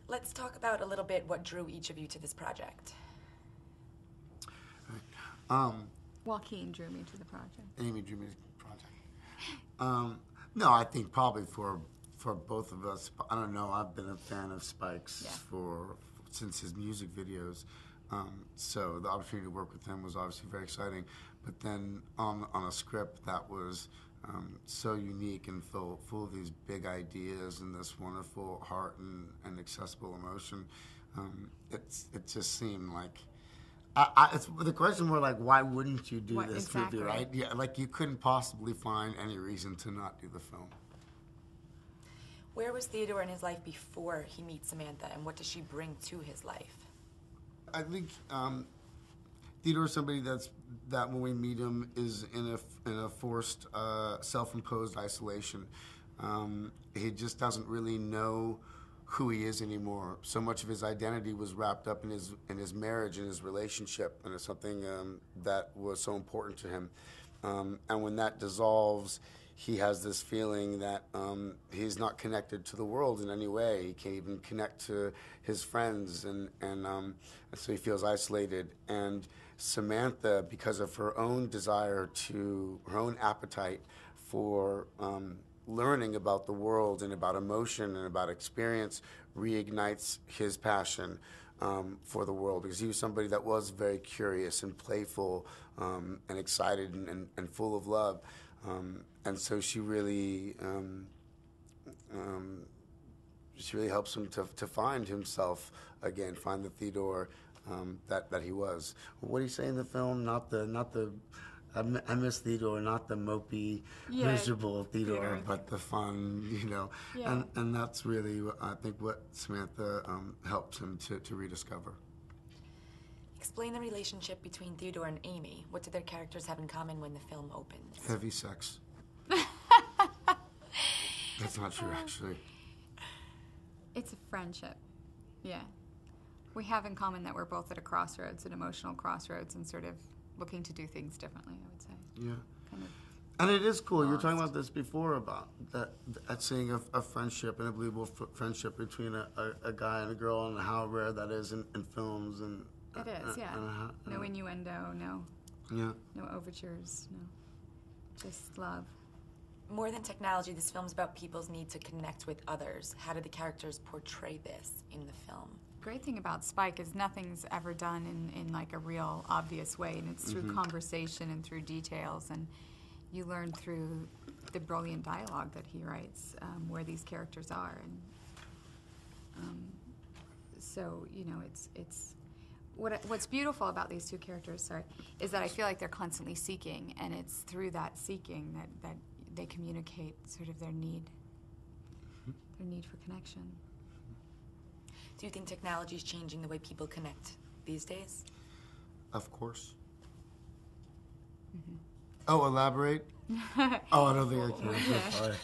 Let's talk about a little bit what drew each of you to this project. Joaquin drew me to the project. Amy drew me to the project. No, I think probably for both of us, I don't know, I've been a fan of Spike's since his music videos. So the opportunity to work with him was obviously very exciting. But then on a script that was so unique and full of these big ideas and this wonderful heart and accessible emotion, it just seemed like, it's the question more like, why wouldn't you do this movie, right? Yeah, like you couldn't possibly find any reason to not do the film. Where was Theodore in his life before he meets Samantha, and what does she bring to his life? I think Theodore is somebody that when we meet him is in a forced, self-imposed isolation. He just doesn't really know who he is anymore. So much of his identity was wrapped up in his marriage and his relationship, and it's something that was so important to him. And when that dissolves, he has this feeling that he's not connected to the world in any way. He can't even connect to his friends, and so he feels isolated. And Samantha, because of her own desire her own appetite for learning about the world and about emotion and about experience, reignites his passion for the world, because he was somebody that was very curious and playful and excited and full of love. And so she really helps him to find himself again, find the Theodore that he was. What do you say in the film? I miss Theodore, not the mopey, miserable Theodore, but the fun, you know. Yeah. And that's really, I think, what Samantha helped him to rediscover. Explain the relationship between Theodore and Amy. What do their characters have in common when the film opens? Heavy sex. That's not true, actually. It's a friendship, yeah. We have in common that we're both at a crossroads, an emotional crossroads, and sort of looking to do things differently, I would say. Yeah. Kind of. And it is cool. You were talking about this before, about that seeing a friendship, an unbelievable friendship between a guy and a girl, and how rare that is in films. And it is, yeah. No innuendo, no overtures, no. Just love. More than technology, this film's about people's need to connect with others. How do the characters portray this in the film? Great thing about Spike is nothing's ever done in like a real obvious way, and it's through conversation and through details, and you learn through the brilliant dialogue that he writes where these characters are, and so you know it's what's beautiful about these two characters, is that I feel like they're constantly seeking, and it's through that seeking that they communicate sort of their need for connection. Do you think technology is changing the way people connect these days? Of course. Oh, elaborate? Oh, I don't think I can. I'm so sorry.